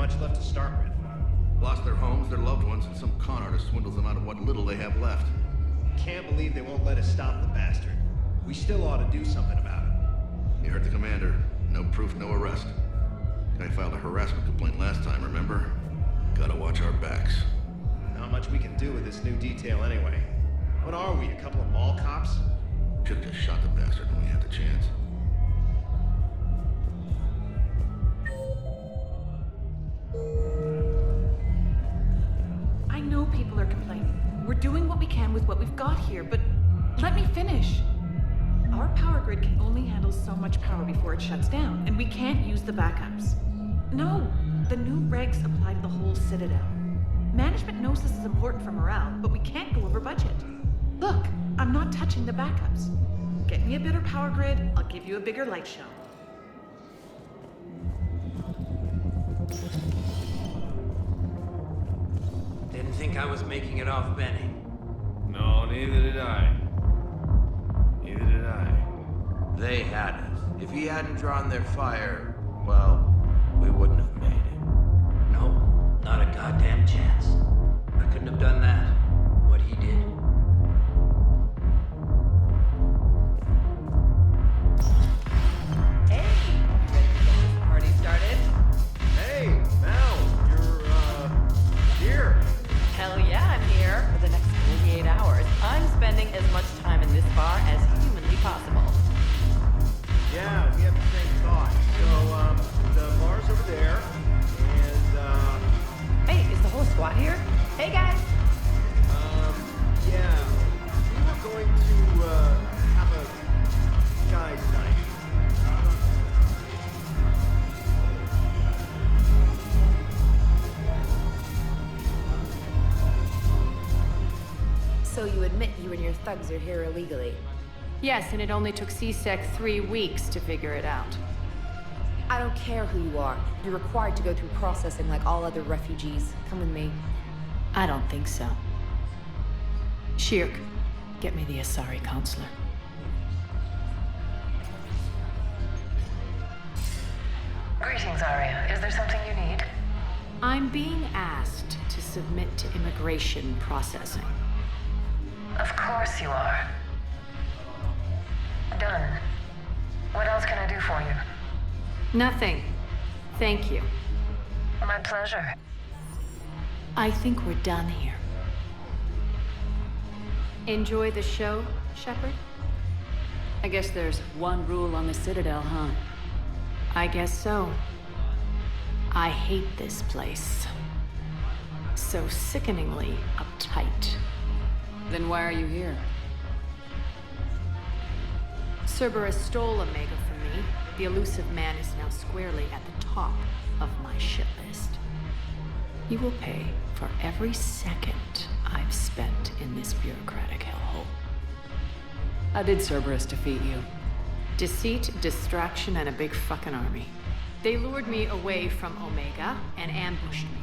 much left to start with. Lost their homes, their loved ones, and some con artist swindles them out of what little they have left. Can't believe they won't let us stop the bastard. We still ought to do something about it. You heard the commander. No proof, no arrest. Guy filed a harassment complaint last time, remember? Gotta watch our backs. Not much we can do with this new detail anyway. What are we, a couple of mall cops? Should've just shot the bastard when we had the chance. I know people are complaining. We're doing what we can with what we've got here, but let me finish. Our power grid can only handle so much power before it shuts down, and we can't use the backups. No, the new regs apply to the whole Citadel. Management knows this is important for morale, but we can't go over budget. Look, I'm not touching the backups. Get me a better power grid, I'll give you a bigger light show. Didn't think I was making it off Benny. No, neither did I. Neither did I. They had us. If he hadn't drawn their fire, well, we wouldn't have made it. No, not a goddamn chance. I couldn't have done that. What he did. Hey, you ready to get this party started? Hey, Mal, you're, here. Hell yeah, I'm here. For the next 48 hours, I'm spending as much time in this bar as humanly possible. Yeah, we have the same thought. So, the bar's over there, and, Hey, is the whole squad here? Hey guys! yeah, we were going to, have a guy's night. So you admit you and your thugs are here illegally? Yes, and it only took CSEC 3 weeks to figure it out. I don't care who you are. You're required to go through processing like all other refugees. Come with me. I don't think so. Shirk, get me the Asari counselor. Greetings, Arya. Is there something you need? I'm being asked to submit to immigration processing. Of course you are. Done. What else can I do for you? Nothing. Thank you. My pleasure. I think we're done here. Enjoy the show, Shepard? I guess there's one rule on the Citadel, huh? I guess so. I hate this place. So sickeningly uptight. Then why are you here? Cerberus stole Omega from me. The elusive man is now squarely at the top of my shit list. You will pay for every second I've spent in this bureaucratic hellhole. How did Cerberus defeat you? Deceit, distraction, and a big fucking army. They lured me away from Omega and ambushed me.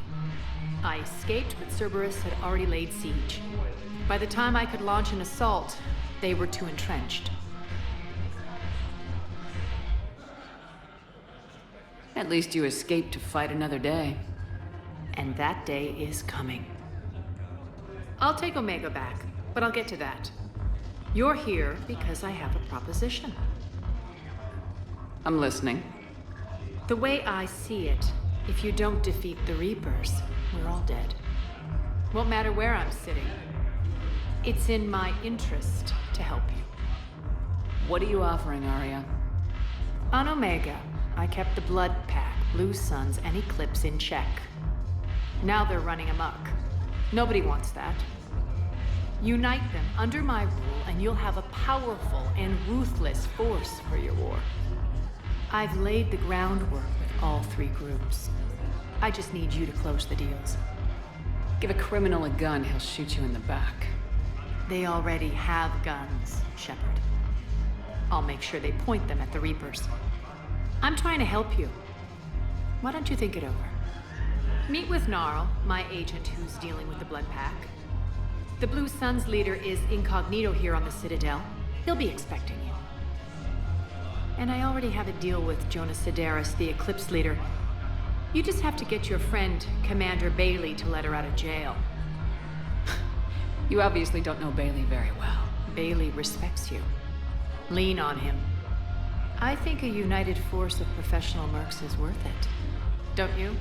I escaped, but Cerberus had already laid siege. By the time I could launch an assault, they were too entrenched. At least you escaped to fight another day. And that day is coming. I'll take Omega back, but I'll get to that. You're here because I have a proposition. I'm listening. The way I see it, if you don't defeat the Reapers, we're all dead. Won't matter where I'm sitting. It's in my interest to help you. What are you offering, Arya? On Omega, I kept the Blood Pack, Blue Suns, and Eclipse in check. Now they're running amok. Nobody wants that. Unite them under my rule, and you'll have a powerful and ruthless force for your war. I've laid the groundwork with all 3 groups. I just need you to close the deals. Give a criminal a gun, he'll shoot you in the back. They already have guns, Shepard. I'll make sure they point them at the Reapers. I'm trying to help you. Why don't you think it over? Meet with Gnarl, my agent who's dealing with the Blood Pack. The Blue Suns leader is incognito here on the Citadel. He'll be expecting you. And I already have a deal with Jonas Sidaris, the Eclipse leader. You just have to get your friend, Commander Bailey, to let her out of jail. You obviously don't know Bailey very well. Bailey respects you. Lean on him. I think a united force of professional mercs is worth it. Don't you?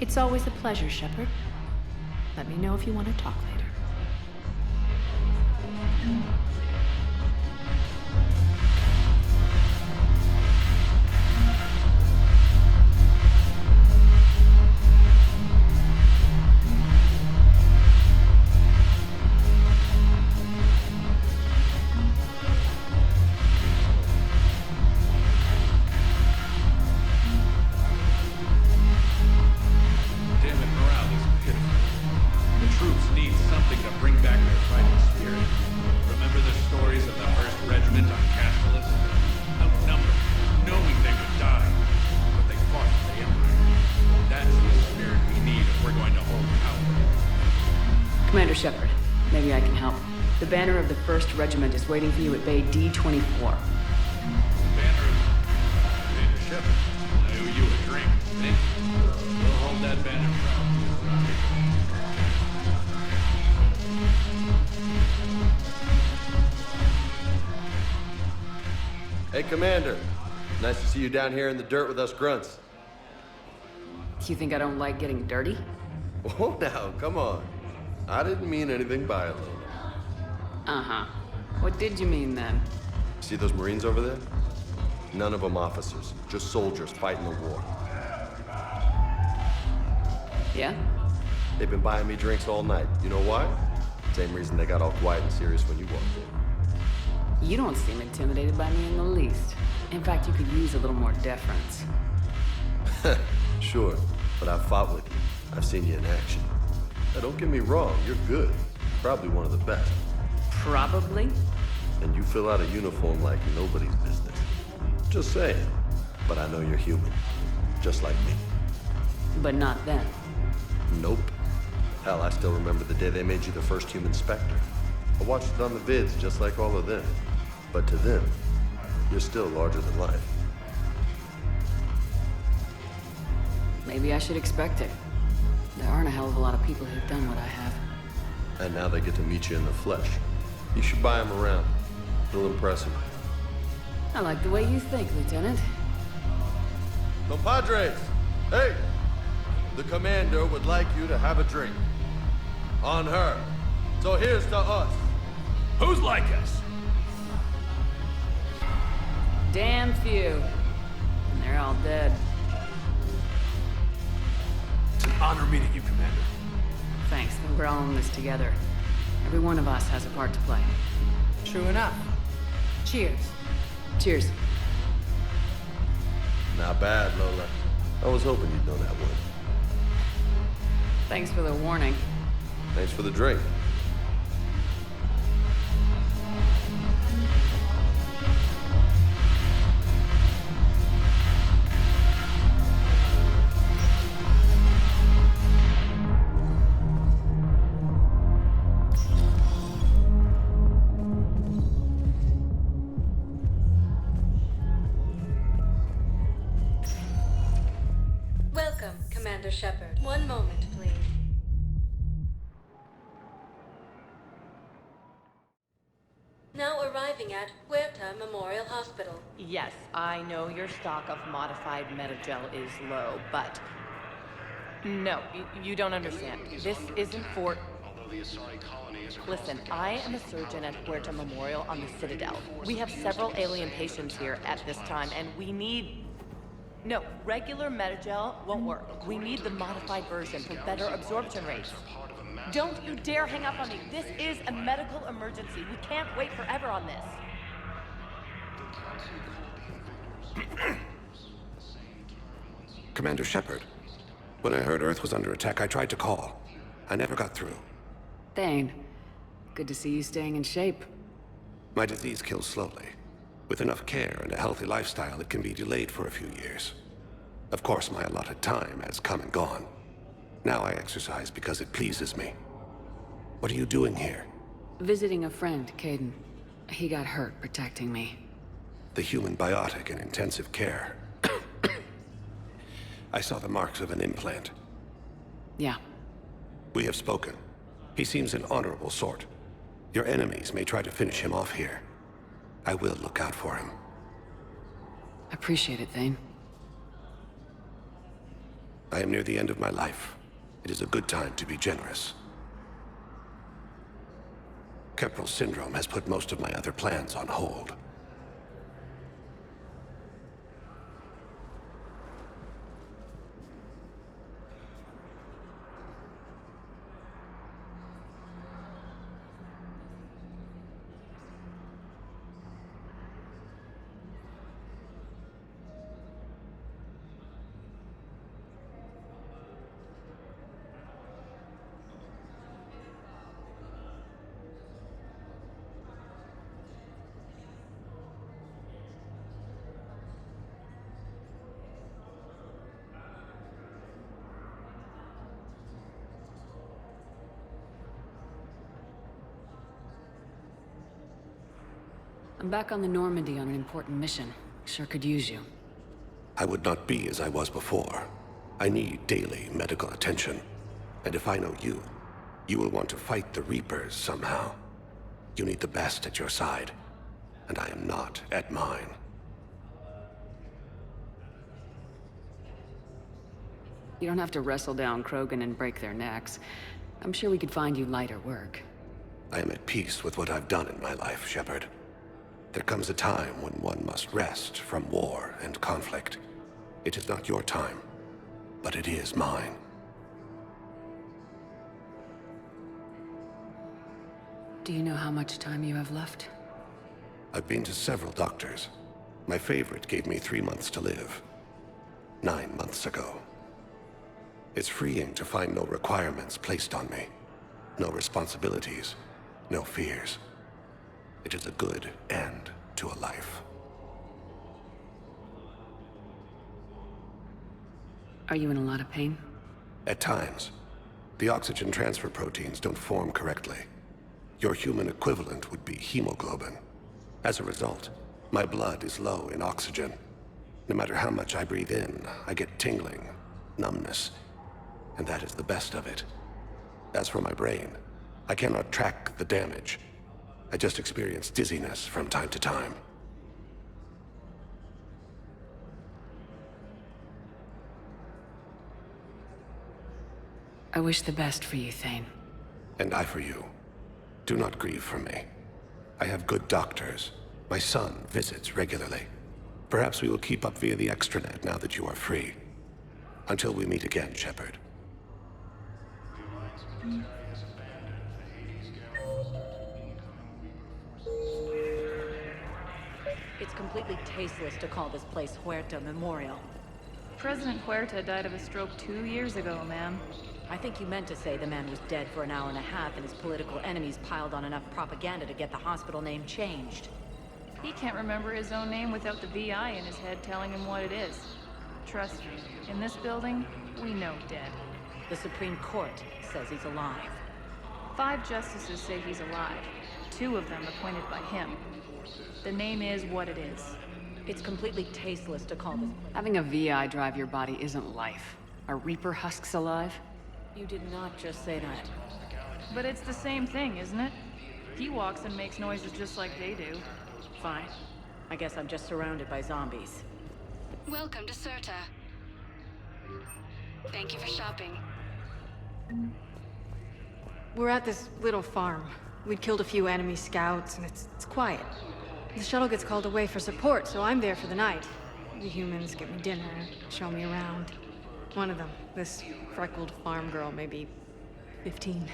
It's always a pleasure, Shepard. Let me know if you want to talk later. Commander Shepard, maybe I can help. The banner of the 1st Regiment is waiting for you at Bay D-24. Banner of Commander Shepard. I owe you a drink. Thank you. We'll hold that banner proud. Hey, Commander. Nice to see you down here in the dirt with us grunts. You think I don't like getting dirty? Oh, now, come on. I didn't mean anything by it, Lola. Uh-huh. What did you mean, then? See those Marines over there? None of them officers, just soldiers fighting the war. Yeah? They've been buying me drinks all night. You know why? Same reason they got all quiet and serious when you walked in. You don't seem intimidated by me in the least. In fact, you could use a little more deference. Sure, but I've fought with you. I've seen you in action. Now, don't get me wrong, you're good. Probably one of the best. Probably? And you fill out a uniform like nobody's business. Just saying. But I know you're human. Just like me. But not then. Nope. Hell, I still remember the day they made you the first human Spectre. I watched it on the vids just like all of them. But to them, you're still larger than life. Maybe I should expect it. There aren't a hell of a lot of people who've done what I have. And now they get to meet you in the flesh. You should buy them around. It'll impress them. I like the way you think, Lieutenant. Compadres! Hey! The commander would like you to have a drink. On her. So here's to us. Who's like us? Damn few. And they're all dead. It's an honor meeting you, Commander. Thanks, but we're all in this together. Every one of us has a part to play. True enough. Cheers. Cheers. Not bad, Lola. I was hoping you'd know that one. Thanks for the warning. Thanks for the drink. Welcome, Commander Shepard. One moment, please. Now arriving at Huerta Memorial Hospital. Yes, I know your stock of modified metagel is low, but... No, you don't understand. This isn't for... Listen, I am a surgeon at Huerta Memorial on the Citadel. We have several alien patients here at this time, and we need... No, regular metagel won't work. We need the modified version for better absorption rates. Don't you dare hang up on me. This is a medical emergency. We can't wait forever on this. Commander Shepard, when I heard Earth was under attack, I tried to call. I never got through. Thane, good to see you staying in shape. My disease kills slowly. With enough care and a healthy lifestyle, it can be delayed for a few years. Of course, my allotted time has come and gone. Now I exercise because it pleases me. What are you doing here? Visiting a friend, Caden. He got hurt protecting me. The human biotic in intensive care. I saw the marks of an implant. Yeah. We have spoken. He seems an honorable sort. Your enemies may try to finish him off here. I will look out for him. Appreciate it, Thane. I am near the end of my life. It is a good time to be generous. Keppel syndrome has put most of my other plans on hold. I'm back on the Normandy on an important mission. Sure could use you. I would not be as I was before. I need daily medical attention. And if I know you, you will want to fight the Reapers somehow. You need the best at your side, and I am not at mine. You don't have to wrestle down Krogan and break their necks. I'm sure we could find you lighter work. I am at peace with what I've done in my life, Shepard. There comes a time when one must rest from war and conflict. It is not your time, but it is mine. Do you know how much time you have left? I've been to several doctors. My favorite gave me 3 months to live. 9 months ago. It's freeing to find no requirements placed on me. No responsibilities, no fears. It is a good end to a life. Are you in a lot of pain? At times. The oxygen transfer proteins don't form correctly. Your human equivalent would be hemoglobin. As a result, my blood is low in oxygen. No matter how much I breathe in, I get tingling, numbness, and that is the best of it. As for my brain, I cannot track the damage. I just experience dizziness from time to time. I wish the best for you, Thane. And I for you. Do not grieve for me. I have good doctors. My son visits regularly. Perhaps we will keep up via the extranet now that you are free. Until we meet again, Shepard. It's completely tasteless to call this place Huerta Memorial. President Huerta died of a stroke 2 years ago, ma'am. I think you meant to say the man was dead for an hour and a half and his political enemies piled on enough propaganda to get the hospital name changed. He can't remember his own name without the VI in his head telling him what it is. Trust me, in this building, we know dead. The Supreme Court says he's alive. 5 justices say he's alive. 2 of them appointed by him. The name is what it is. It's completely tasteless to call this place. Having a VI drive your body isn't life. Are Reaper husks alive? You did not just say that. But it's the same thing, isn't it? He walks and makes noises just like they do. Fine. I guess I'm just surrounded by zombies. Welcome to Cirta. Thank you for shopping. We're at this little farm. We'd killed a few enemy scouts, and it's quiet. The shuttle gets called away for support, so I'm there for the night. The humans get me dinner, show me around. One of them, this freckled farm girl, maybe 15.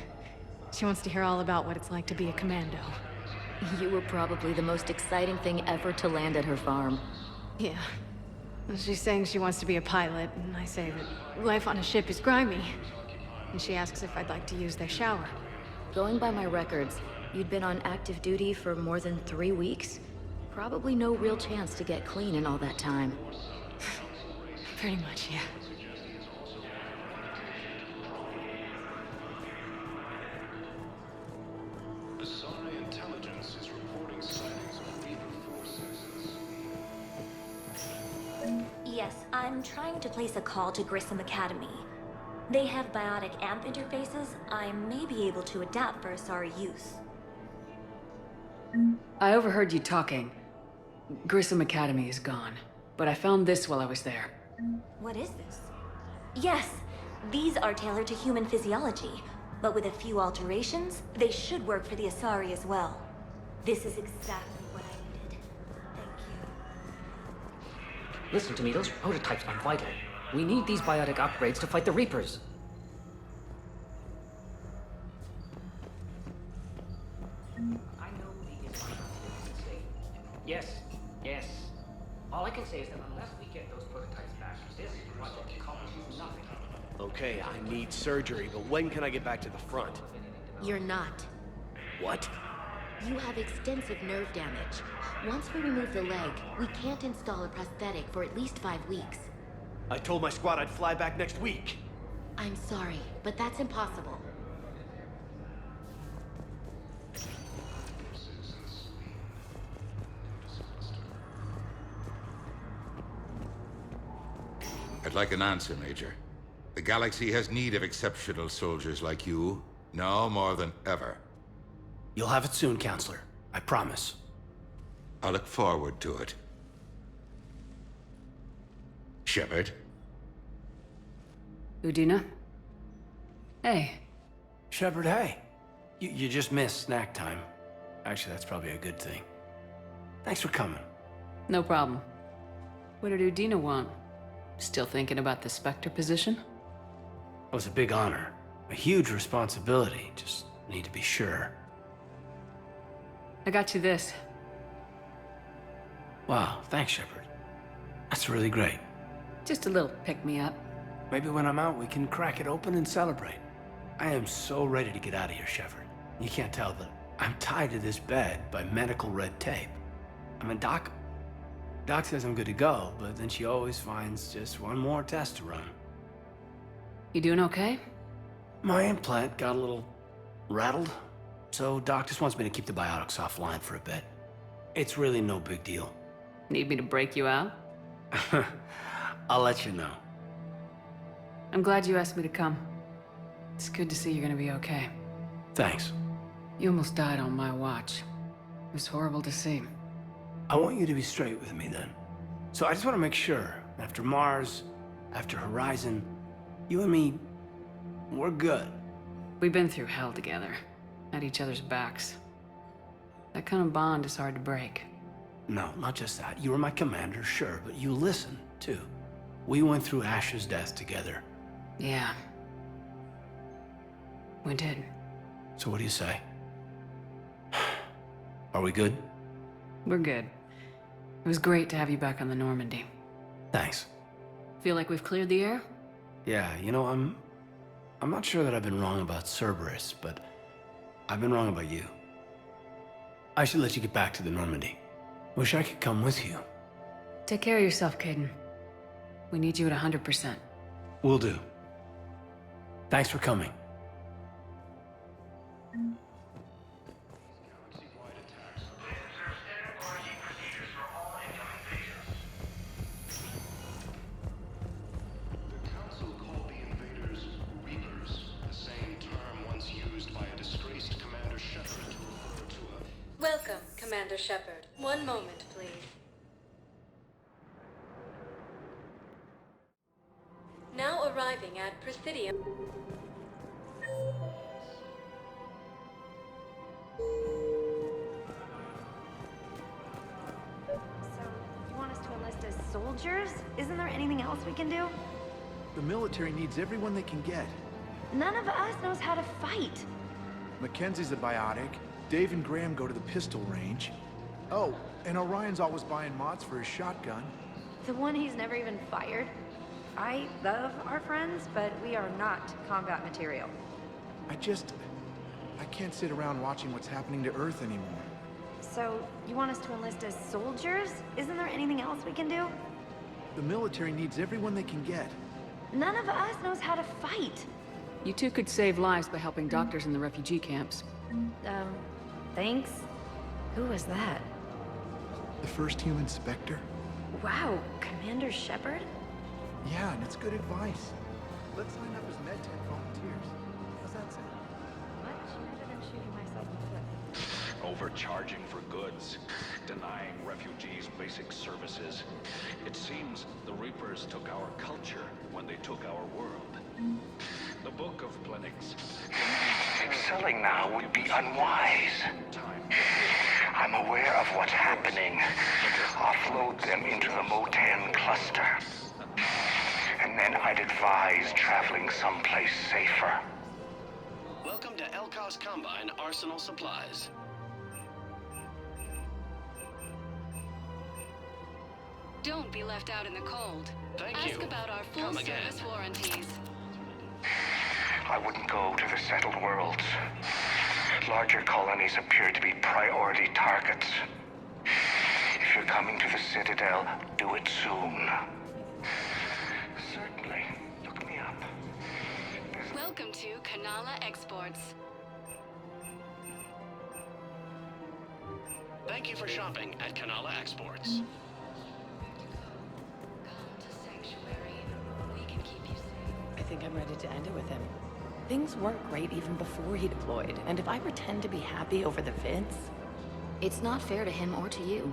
She wants to hear all about what it's like to be a commando. You were probably the most exciting thing ever to land at her farm. Yeah. She's saying she wants to be a pilot, and I say that life on a ship is grimy. And she asks if I'd like to use their shower. Going by my records, you'd been on active duty for more than 3 weeks. Probably no real chance to get clean in all that time. Pretty much, yeah. Intelligence is reporting sightings of Reaper forces. Yes, I'm trying to place a call to Grissom Academy. They have biotic amp interfaces I may be able to adapt for Asari use. I overheard you talking. Grissom Academy is gone, but I found this while I was there. What is this? Yes, these are tailored to human physiology, but with a few alterations, they should work for the Asari as well. This is exactly what I needed. Thank you. Listen to me, those prototypes are vital. We need these biotic upgrades to fight the Reapers. I know the Yes, yes. All I can say is that unless we get those prototypes back, this project accomplishes nothing. Okay, I need surgery, but when can I get back to the front? You're not. What? You have extensive nerve damage. Once we remove the leg, we can't install a prosthetic for at least 5 weeks. I told my squad I'd fly back next week. I'm sorry, but that's impossible. I'd like an answer, Major. The galaxy has need of exceptional soldiers like you, now more than ever. You'll have it soon, Counselor. I promise. I look forward to it. Shepard? Udina? Hey. Shepard, hey. You just missed snack time. Actually, that's probably a good thing. Thanks for coming. No problem. What did Udina want? Still thinking about the Spectre position? It was a big honor. A huge responsibility. Just need to be sure. I got you this. Wow, thanks, Shepard. That's really great. Just a little pick-me-up. Maybe when I'm out, we can crack it open and celebrate. I am so ready to get out of here, Shepard. You can't tell, but I'm tied to this bed by medical red tape. I mean, Doc says I'm good to go, but then she always finds just one more test to run. You doing okay? My implant got a little rattled, so Doc just wants me to keep the biotics offline for a bit. It's really no big deal. Need me to break you out? I'll let you know. I'm glad you asked me to come. It's good to see you're gonna be okay. Thanks. You almost died on my watch. It was horrible to see. I want you to be straight with me then. So I just want to make sure, after Mars, after Horizon, you and me, we're good. We've been through hell together, at each other's backs. That kind of bond is hard to break. No, not just that. You were my commander, sure, but you listened, too. We went through Ash's death together. Yeah. We did. So what do you say? Are we good? We're good. It was great to have you back on the Normandy. Thanks. Feel like we've cleared the air? Yeah, you know, I'm not sure that I've been wrong about Cerberus, but I've been wrong about you. I should let you get back to the Normandy. Wish I could come with you. Take care of yourself, Caden. We need you at 100%. Will do. Thanks for coming. Welcome, Commander Shepard. One moment, please. Now arriving at Presidium. You want us to enlist as soldiers? Isn't there anything else we can do? The military needs everyone they can get. None of us knows how to fight. Mackenzie's a biotic. Dave and Graham go to the pistol range. Oh, and Orion's always buying mods for his shotgun. The one he's never even fired. I love our friends, but we are not combat material. I can't sit around watching what's happening to Earth anymore. So, you want us to enlist as soldiers? Isn't there anything else we can do? The military needs everyone they can get. None of us knows how to fight. You two could save lives by helping doctors in the refugee camps. Thanks? Who was that? The first human Spectre? Wow, Commander Shepard? Yeah, and it's good advice. Let's sign up as med-tech volunteers. How's that sound? Much better than shooting myself in the foot. Overcharging for goods, denying refugees basic services. It seems the Reapers took our culture when they took our world. The Book of Plenix. Excelling now would be unwise. I'm aware of what's happening. Offload them into the Motan cluster. And then I'd advise traveling someplace safer. Welcome to Elkos Combine Arsenal Supplies. Don't be left out in the cold. Thank you. Ask about our Come full again. service warranties. I wouldn't go to the settled worlds. Larger colonies appear to be priority targets. If you're coming to the Citadel, do it soon. Certainly. Look me up. Welcome to Kanala Exports. Thank you for shopping at Kanala Exports. I think I'm ready to end it with him. Things weren't great even before he deployed, and if I pretend to be happy over the vids... It's not fair to him or to you.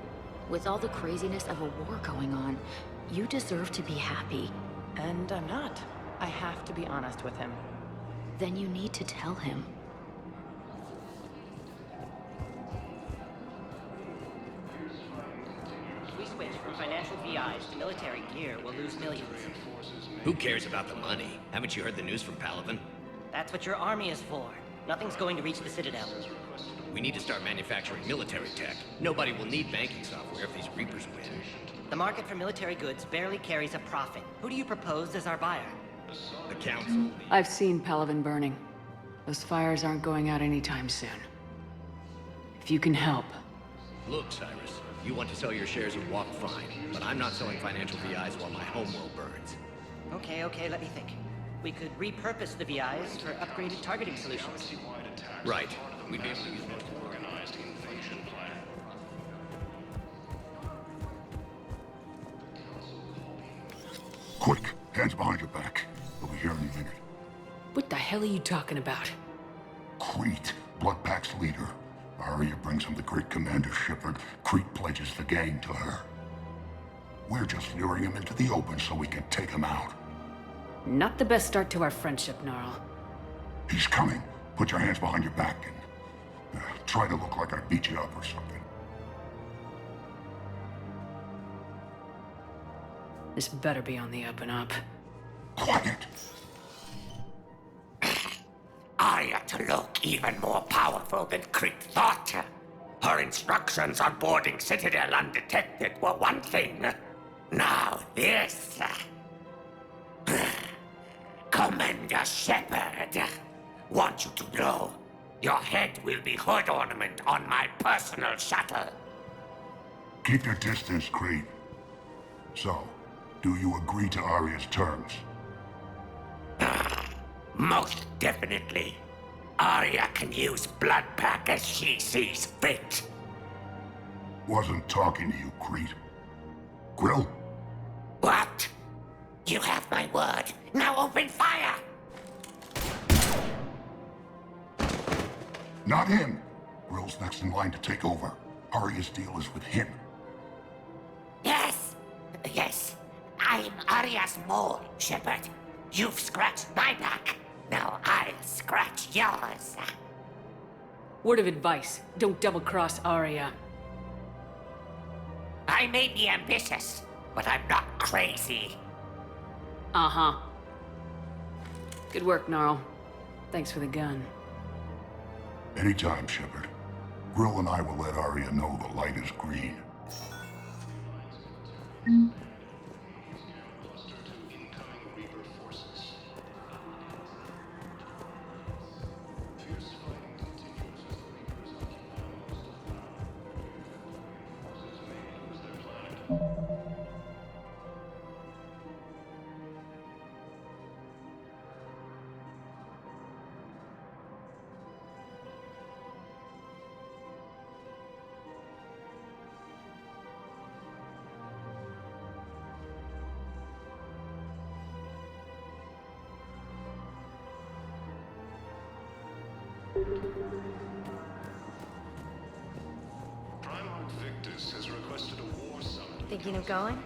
With all the craziness of a war going on, you deserve to be happy. And I'm not. I have to be honest with him. Then you need to tell him. If we switch from financial VIs to military gear, we'll lose millions. Who cares about the money? Haven't you heard the news from Palaven? That's what your army is for. Nothing's going to reach the Citadel. We need to start manufacturing military tech. Nobody will need banking software if these Reapers win. The market for military goods barely carries a profit. Who do you propose as our buyer? The Council. I've seen Palaven burning. Those fires aren't going out anytime soon. If you can help. Look, Cyrus, you want to sell your shares of Walk, fine. But I'm not selling financial VIs while my homeworld burns. Okay, let me think. We could repurpose the VIs for upgraded targeting solutions. Right. We'd be able to use most organized invasion plan. Quick, hands behind your back. We'll be here in a minute. What the hell are you talking about? Crete, Bloodpack's leader. Arya brings him the great Commander Shepard. Crete pledges the gang to her. We're just luring him into the open so we can take him out. Not the best start to our friendship, Gnarl. He's coming. Put your hands behind your back and try to look like I beat you up or something. This better be on the up and up. Quiet. Arya to look even more powerful than Crete thought. Her instructions on boarding Citadel undetected were one thing. Now this. Commander Shepard, want you to know, your head will be hood ornament on my personal shuttle. Keep your distance, Crete. So, do you agree to Arya's terms? Most definitely. Arya can use Bloodpack as she sees fit. Wasn't talking to you, Crete. Grill? What? You have my word. Now open fire! Not him. Grill's next in line to take over. Arya's deal is with him. Yes. I'm Arya's mole, Shepard. You've scratched my back. Now I'll scratch yours. Word of advice, don't double-cross Arya. I may be ambitious, but I'm not crazy. Uh-huh. Good work, Gnarl. Thanks for the gun. Anytime, Shepard. Grill and I will let Arya know the light is green. Primarch Victus has requested a war summit. Thinking of going?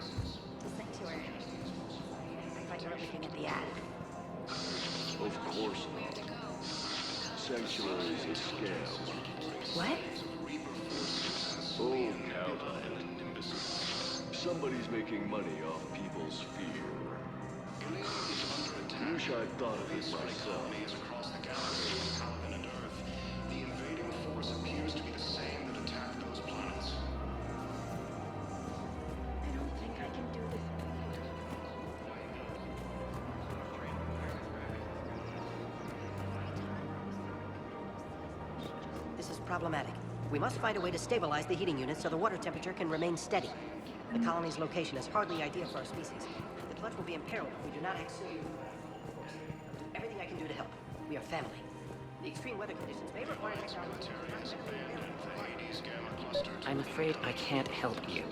To Sanctuary. I thought you were looking at the ad. Of course not. Sanctuary's a scam. What? Oh, Calvin. Somebody's making money off people's fear. Wish I'd thought of it myself. Across the galaxy, Calvin and Earth, the invading force appears to be the same that attacked those planets. I don't think I can do this. This is problematic. We must find a way to stabilize the heating unit so the water temperature can remain steady. The colony's location is hardly ideal for our species. The clutch will be imperiled if we do not act soon. Everything I can do to help. We are family. The extreme weather conditions may require technology. I'm afraid I can't help you.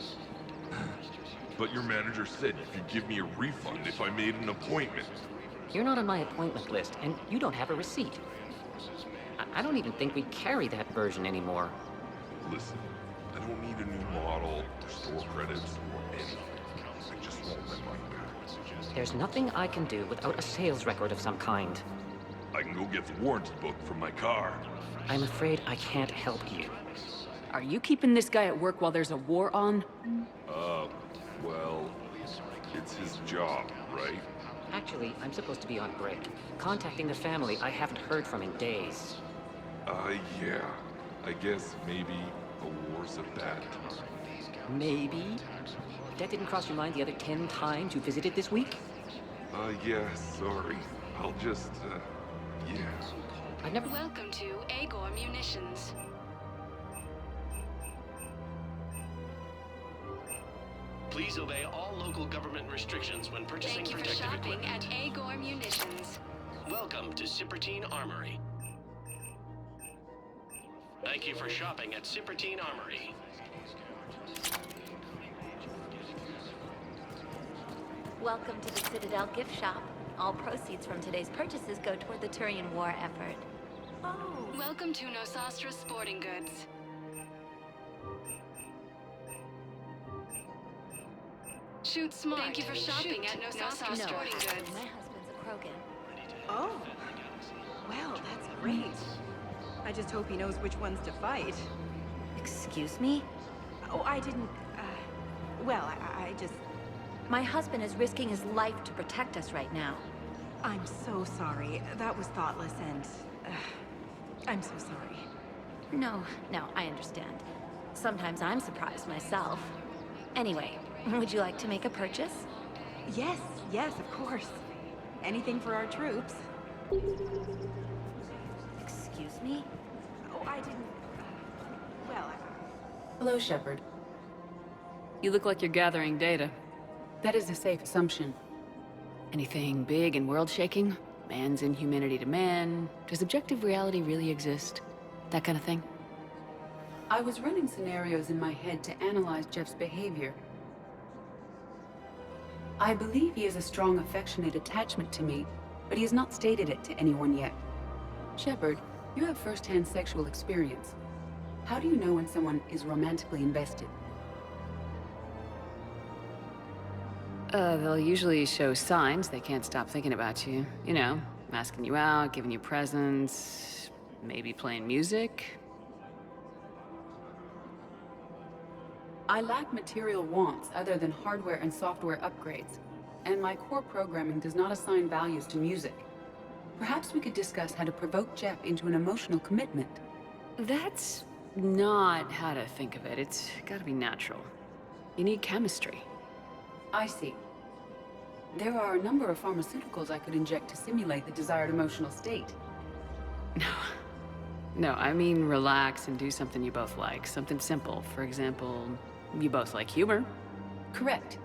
But your manager said you could give me a refund if I made an appointment. You're not on my appointment list, and you don't have a receipt. I don't even think we carry that version anymore. Listen, I don't need a new model, or store credits, or anything. I just want my money back. There's nothing I can do without a sales record of some kind. I can go get the warranty book from my car. I'm afraid I can't help you. Are you keeping this guy at work while there's a war on? Well, it's his job, right? Actually, I'm supposed to be on break. Contacting the family I haven't heard from in days. Yeah. I guess maybe a war's a bad time. Maybe? That didn't cross your mind the other 10 times you visited this week? Yeah, sorry. I'll just, yeah. I've never... Welcome to Agor Munitions. Please obey all local government restrictions when purchasing Thank you for protective shopping equipment. at Agor Munitions. Welcome to Citadel Armory. Thank you for shopping at Citadel Armory. Welcome to the Citadel gift shop. All proceeds from today's purchases go toward the Turian war effort. Oh. Welcome to Nosastra Sporting Goods. Shoot smart. Thank you for shopping at Nosastra Sporting Goods. My husband's a Krogan. Oh. Well, that's great. I just hope he knows which ones to fight. Excuse me? Oh, I didn't, well, I just... My husband is risking his life to protect us right now. I'm so sorry. That was thoughtless and... I'm so sorry. No, I understand. Sometimes I'm surprised myself. Anyway, would you like to make a purchase? Yes, of course. Anything for our troops. Excuse me? Oh, I didn't... well, Hello, Shepard. You look like you're gathering data. That is a safe assumption. Anything big and world-shaking? Man's inhumanity to man? Does objective reality really exist? That kind of thing? I was running scenarios in my head to analyze Jeff's behavior. I believe he has a strong affectionate attachment to me, but he has not stated it to anyone yet. Shepard, you have first-hand sexual experience. How do you know when someone is romantically invested? They'll usually show signs they can't stop thinking about you. You know, asking you out, giving you presents, maybe playing music. I lack material wants other than hardware and software upgrades, and my core programming does not assign values to music. Perhaps we could discuss how to provoke Jeff into an emotional commitment. That's not how to think of it. It's gotta be natural. You need chemistry. I see. There are a number of pharmaceuticals I could inject to simulate the desired emotional state. No, I mean relax and do something you both like. Something simple. For example, you both like humor. Correct.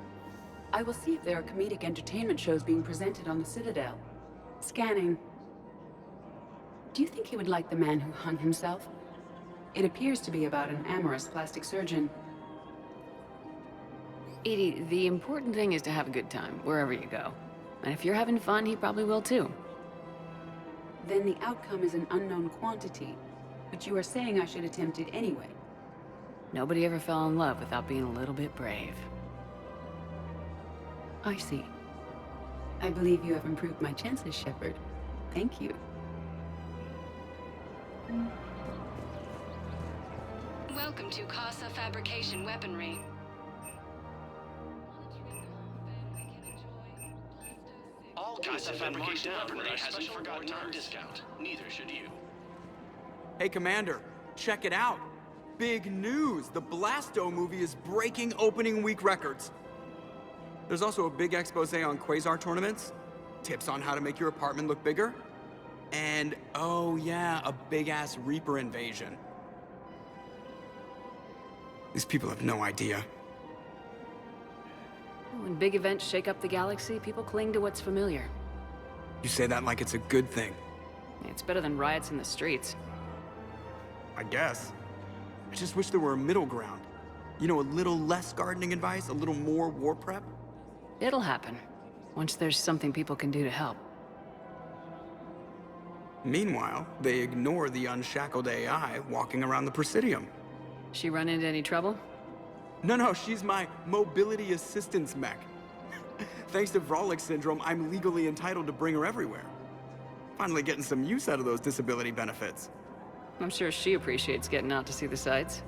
I will see if there are comedic entertainment shows being presented on the Citadel. Scanning. Do you think he would like The Man Who Hung Himself? It appears to be about an amorous plastic surgeon. Edie, the important thing is to have a good time, wherever you go. And if you're having fun, he probably will too. then the outcome is an unknown quantity. But you are saying I should attempt it anyway. Nobody ever fell in love without being a little bit brave. I see. I believe you have improved my chances, Shepard. Thank you. Welcome to Casa Fabrication Weaponry. All Casa Fabrication Weaponry has a forgotten term discount. Neither should you. Hey, Commander, check it out. Big news! The Blasto movie is breaking opening week records. There's also a big expose on Quasar tournaments, tips on how to make your apartment look bigger, and, oh yeah, a big-ass Reaper invasion. These people have no idea. When big events shake up the galaxy, people cling to what's familiar. You say that like it's a good thing. It's better than riots in the streets. I guess. I just wish there were a middle ground. You know, a little less gardening advice, a little more war prep. It'll happen, once there's something people can do to help. Meanwhile, they ignore the unshackled AI walking around the Presidium. She run into any trouble? No, she's my mobility assistance mech. Thanks to Vrolic syndrome, I'm legally entitled to bring her everywhere. Finally getting some use out of those disability benefits. I'm sure she appreciates getting out to see the sights.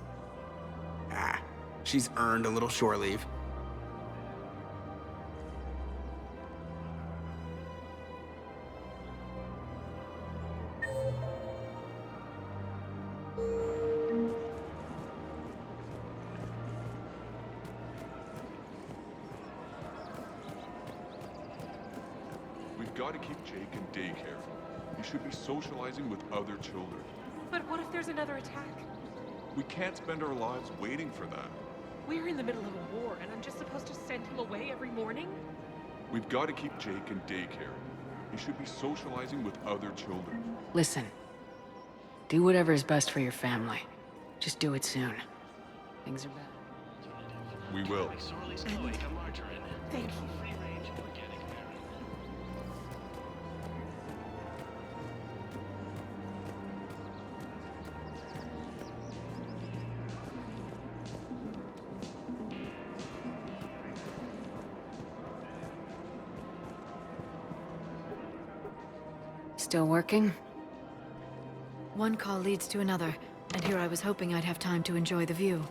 Ah, she's earned a little shore leave. We've got to keep Jake in daycare. He should be socializing with other children. But what if there's another attack? We can't spend our lives waiting for that. We're in the middle of a war, and I'm just supposed to send him away every morning? We've got to keep Jake in daycare. He should be socializing with other children. Listen. Do whatever is best for your family. Just do it soon. Things are bad. We will. Thank you. Still working? One call leads to another, and here I was hoping I'd have time to enjoy the view.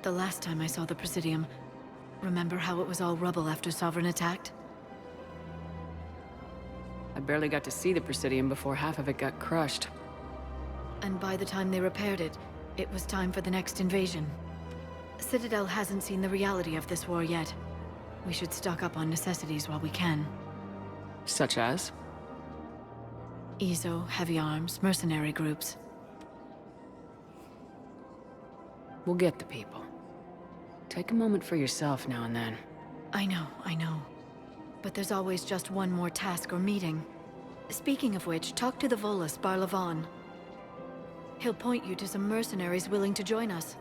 The last time I saw the Presidium, remember how it was all rubble after Sovereign attacked? I barely got to see the Presidium before half of it got crushed. And by the time they repaired it, it was time for the next invasion. Citadel hasn't seen the reality of this war yet. We should stock up on necessities while we can. Such as? EZO, heavy arms, mercenary groups. We'll get the people. Take a moment for yourself now and then. I know. But there's always just one more task or meeting. Speaking of which, talk to the Volus, Barlavon. He'll point you to some mercenaries willing to join us.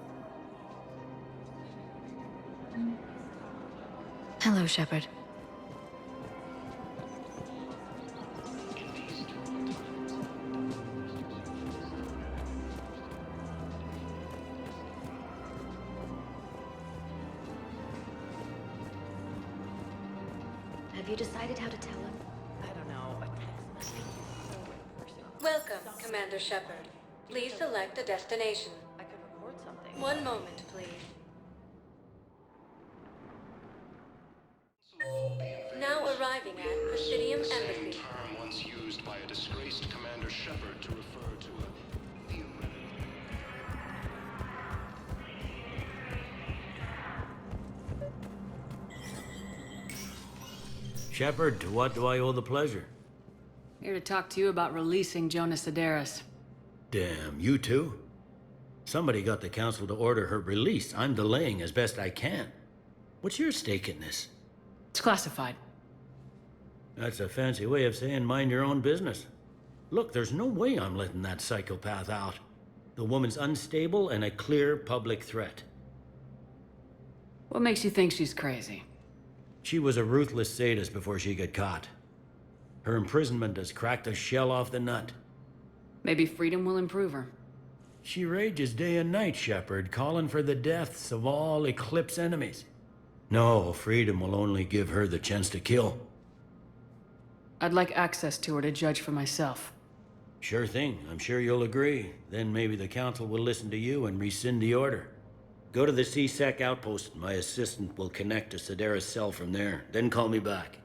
Hello, Shepard. Have you decided how to tell him? I don't know. A text message. Welcome, Commander Shepard. Please select a destination. I could record something. One moment, please. Now arriving at Presidium Embassy. Term once used by a disgraced Commander Shepard to refer to a theoretic. Shepard, to what do I owe the pleasure? Here to talk to you about releasing Jonas Sederis. Damn, you too? Somebody got the council to order her release. I'm delaying as best I can. What's your stake in this? It's classified. That's a fancy way of saying mind your own business. Look, there's no way I'm letting that psychopath out. The woman's unstable and a clear public threat. What makes you think she's crazy? She was a ruthless sadist before she got caught. Her imprisonment has cracked the shell off the nut. Maybe freedom will improve her. She rages day and night, Shepard, calling for the deaths of all Eclipse enemies. No, freedom will only give her the chance to kill. I'd like access to her to judge for myself. Sure thing. I'm sure you'll agree. Then maybe the Council will listen to you and rescind the order. Go to the C-Sec outpost. My assistant will connect to Sidera's cell from there. Then call me back.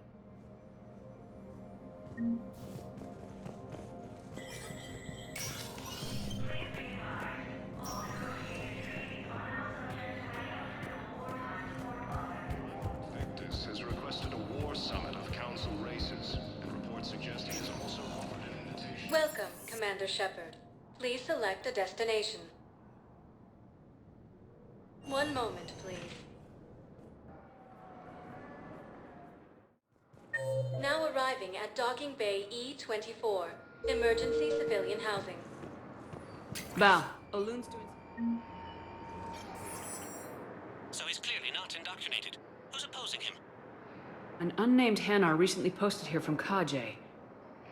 Victus has requested a war summit of Council races, and reports suggest he has also offered an invitation. Welcome, Commander Shepard. Please select a destination. One moment, please. Now arriving at Docking Bay E-24, emergency civilian housing. Val, O'Loon's doing... So he's clearly not indoctrinated. Who's opposing him? An unnamed Hanar recently posted here from Kajay.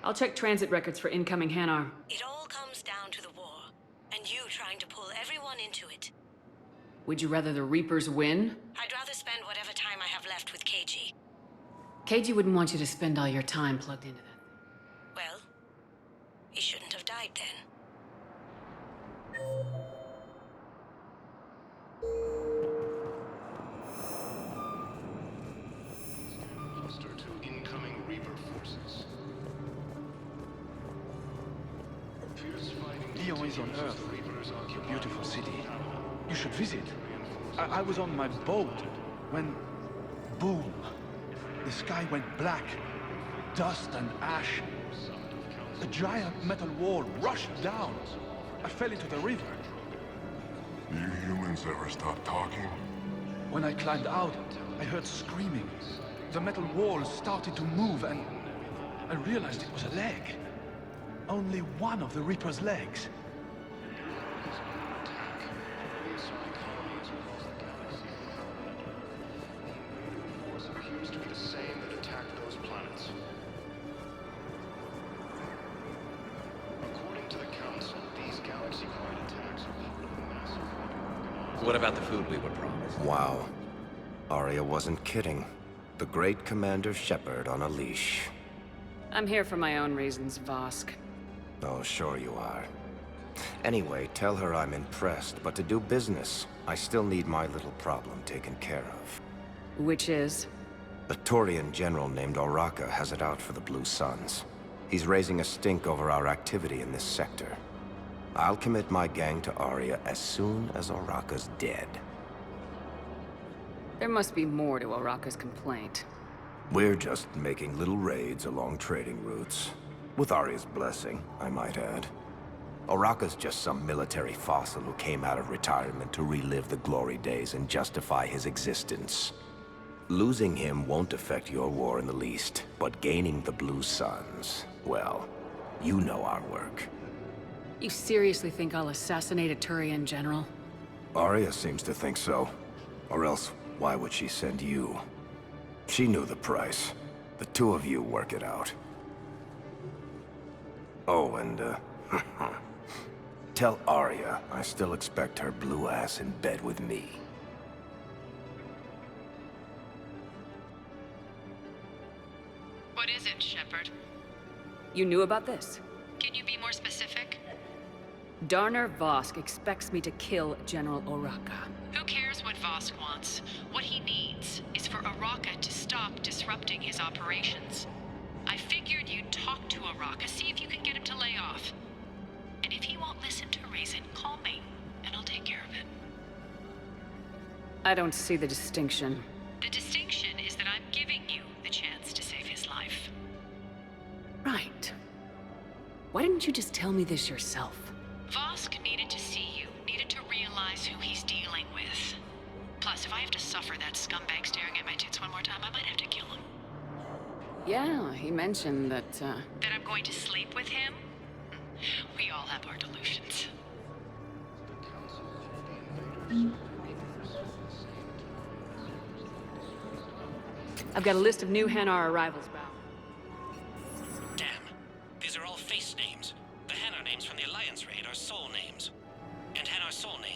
I'll check transit records for incoming Hanar. It all comes down to the war, and you trying to pull everyone into it. Would you rather the Reapers win? I'd rather spend whatever time I have left with KG. KG wouldn't want you to spend all your time plugged into that. Well, he shouldn't have died then. Cluster to incoming Reaper forces. Fierce fighting Lyon is on continues as Earth, the Reapers a occupy beautiful city. Tower. You should visit. I was on my boat when... boom! The sky went black. Dust and ash. A giant metal wall rushed down. I fell into the river. You humans ever stop talking? When I climbed out, I heard screaming. The metal wall started to move and I realized it was a leg. Only one of the Reaper's legs. Appears to be the same that attacked those planets. According to the Council, these galaxy-wide attacks are part of a massive organized... What about the food we were promised? Wow. Arya wasn't kidding. The great Commander Shepard on a leash. I'm here for my own reasons, Vosk. Oh, sure you are. Anyway, tell her I'm impressed, but to do business, I still need my little problem taken care of. Which is? A Turian general named Oraka has it out for the Blue Suns. He's raising a stink over our activity in this sector. I'll commit my gang to Arya as soon as Oraka's dead. There must be more to Oraka's complaint. We're just making little raids along trading routes. With Arya's blessing, I might add. Oraka's just some military fossil who came out of retirement to relive the glory days and justify his existence. Losing him won't affect your war in the least, but gaining the Blue Suns, well, you know our work. You seriously think I'll assassinate a Turian general? Arya seems to think so. Or else, why would she send you? She knew the price. The two of you work it out. Oh, and, tell Arya I still expect her blue ass in bed with me. What is it, Shepard? You knew about this? Can you be more specific? Darner Vosk expects me to kill General Oraka. Who cares what Vosk wants? What he needs is for Oraka to stop disrupting his operations. I figured you'd talk to Oraka, see if you can get him to lay off. And if he won't listen to reason, call me, and I'll take care of it. I don't see the distinction. The distinction is that I'm giving you the chance to save his life. Right. Why didn't you just tell me this yourself? Vosk needed to see you, needed to realize who he's dealing with. Plus, if I have to suffer that scumbag staring at my tits one more time, I might have to kill him. Yeah, he mentioned that, That I'm going to sleep with him? We all have our delusions. I've got a list of new Hanar arrivals, Val.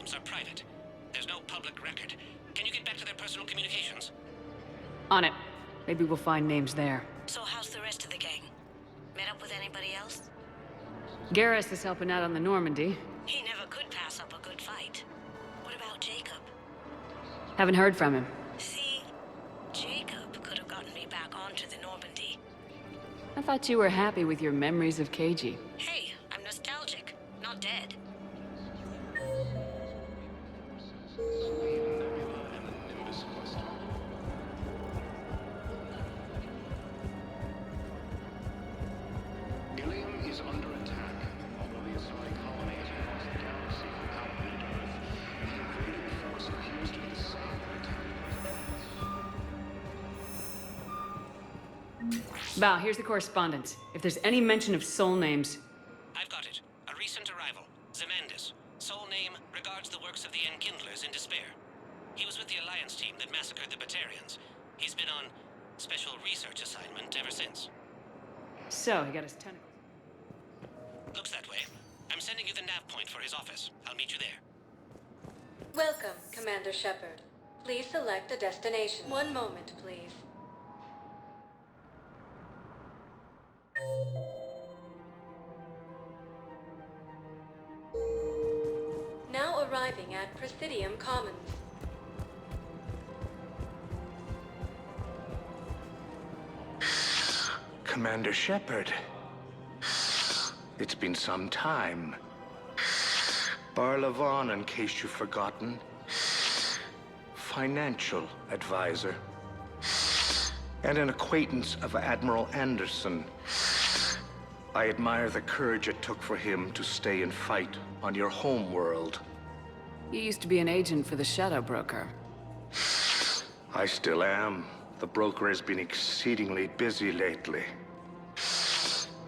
rooms are private. There's no public record. Can you get back to their personal communications? On it. Maybe we'll find names there. So how's the rest of the gang? Met up with anybody else? Garrus is helping out on the Normandy. He never could pass up a good fight. What about Jacob? Haven't heard from him. See? Jacob could have gotten me back onto the Normandy. I thought you were happy with your memories of KG. Hey, I'm nostalgic, not dead. Ilium is under attack. Although the Asari colony is across the galaxy from outward Earth, the invading force appears to be the same attack. Val, here's the correspondence. If there's any mention of soul names... I've got it. A recent arrival. Zemandis. Sole name regards the works of the Enkindlers in despair. He was with the Alliance team that massacred the Batarians. He's been on special research assignment ever since. So, he got his tentacles. Looks that way. I'm sending you the nav point for his office. I'll meet you there. Welcome, Commander Shepard. Please select a destination. One moment, please. Now arriving at Presidium Commons. Commander Shepard. It's been some time. Barlavon, in case you've forgotten. Financial advisor. And an acquaintance of Admiral Anderson. I admire the courage it took for him to stay and fight on your home world. You used to be an agent for the Shadow Broker. I still am. The broker has been exceedingly busy lately.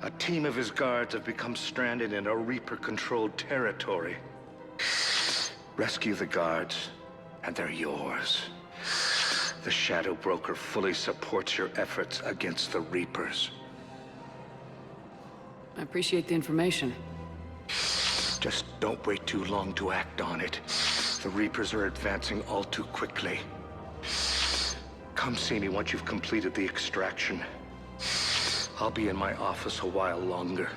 A team of his guards have become stranded in a Reaper-controlled territory. Rescue the guards, and they're yours. The Shadow Broker fully supports your efforts against the Reapers. I appreciate the information. Just don't wait too long to act on it. The Reapers are advancing all too quickly. Come see me once you've completed the extraction. I'll be in my office a while longer.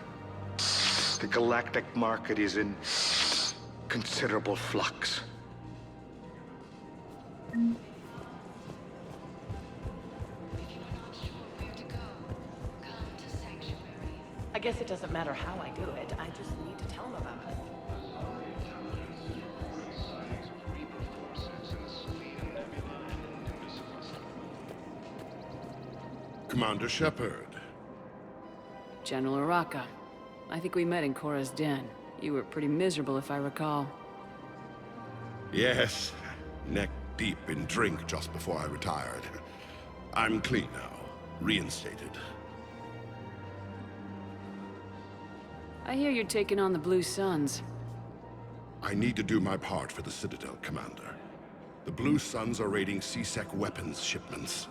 The galactic market is in considerable flux. I guess it doesn't matter how I do it. I just need to tell him about it. Commander Shepard. General Araka. I think we met in Korra's den. You were pretty miserable, if I recall. Yes, neck deep in drink just before I retired. I'm clean now, reinstated. I hear you're taking on the Blue Suns. I need to do my part for the Citadel, Commander. The Blue Suns are raiding C-Sec weapons shipments.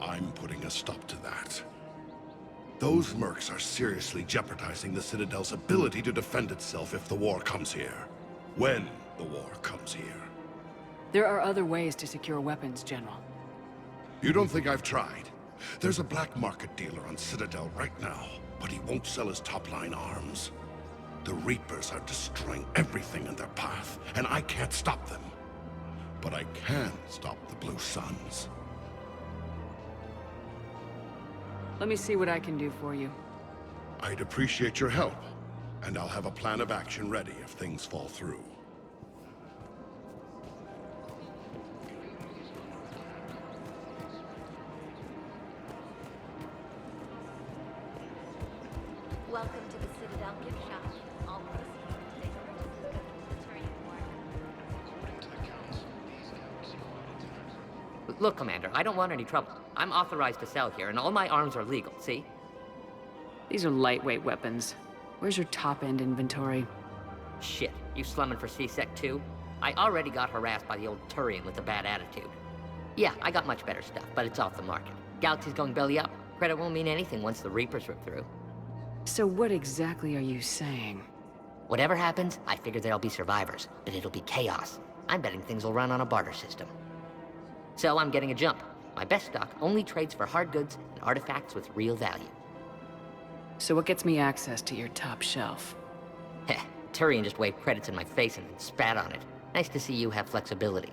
I'm putting a stop to that. Those mercs are seriously jeopardizing the Citadel's ability to defend itself if the war comes here. When the war comes here. There are other ways to secure weapons, General. You don't think I've tried? There's a black market dealer on Citadel right now, but he won't sell his top-line arms. The Reapers are destroying everything in their path, and I can't stop them. But I can stop the Blue Suns. Let me see what I can do for you. I'd appreciate your help, and I'll have a plan of action ready if things fall through. Welcome to the Citadel gift shop. All proceeds from today's purchases go to the Turian War. Look, Commander, I don't want any trouble. I'm authorized to sell here, and all my arms are legal, see? These are lightweight weapons. Where's your top-end inventory? Shit, you slumming for C-Sec too? I already got harassed by the old Turian with a bad attitude. Yeah, I got much better stuff, but it's off the market. Galaxy's going belly up. Credit won't mean anything once the Reapers rip through. So what exactly are you saying? Whatever happens, I figure there'll be survivors, but it'll be chaos. I'm betting things will run on a barter system. So I'm getting a jump. My best stock only trades for hard goods and artifacts with real value. So what gets me access to your top shelf? Heh, Turian just waved credits in my face and then spat on it. Nice to see you have flexibility.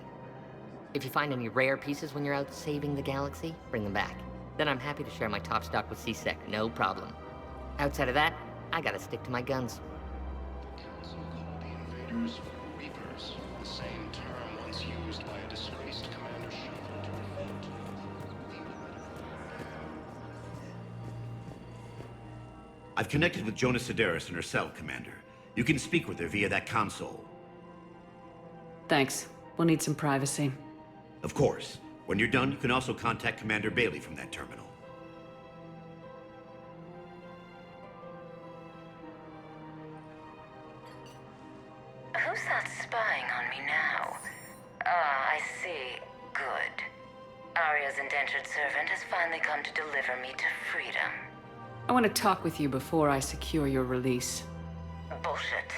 If you find any rare pieces when you're out saving the galaxy, bring them back. Then I'm happy to share my top stock with C-Sec, no problem. Outside of that, I gotta stick to my guns. Council called the invaders Reapers, the same term once used by a disgraced Commander Shepard to refer to the I've connected with Jonas Sedaris in her cell, Commander. You can speak with her via that console. Thanks. We'll need some privacy. Of course. When you're done, you can also contact Commander Bailey from that terminal. Who's that spying on me now? Ah, I see. Good. Arya's indentured servant has finally come to deliver me to freedom. I want to talk with you before I secure your release. Bullshit.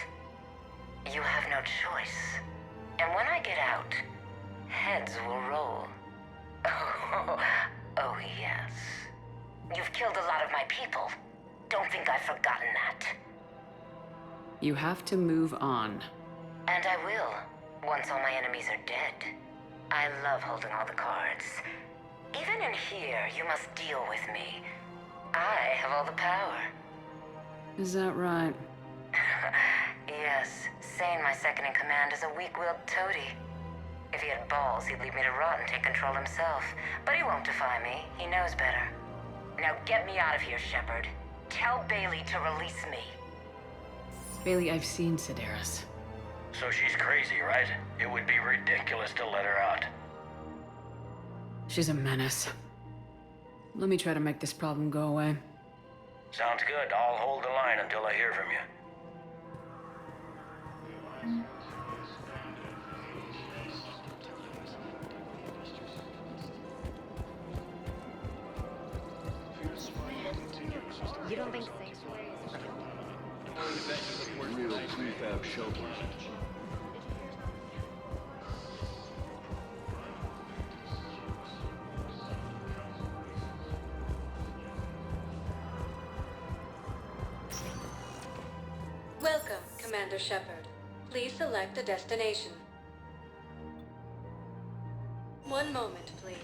You have no choice. And when I get out, heads will roll. Oh, yes. You've killed a lot of my people. Don't think I've forgotten that. You have to move on. And I will, once all my enemies are dead. I love holding all the cards. Even in here, you must deal with me. I have all the power. Is that right? Yes, Sane, my second in command, is a weak-willed toady. If he had balls, he'd leave me to rot and take control himself. But he won't defy me. He knows better. Now get me out of here, Shepard. Tell Bailey to release me. Bailey, I've seen Sedaris. So she's crazy, right? It would be ridiculous to let her out. She's a menace. Let me try to make this problem go away. Sounds good. I'll hold the line until I hear from you. You don't think Real prefab shelters. Welcome, Commander Shepard. Please select a destination. One moment, please.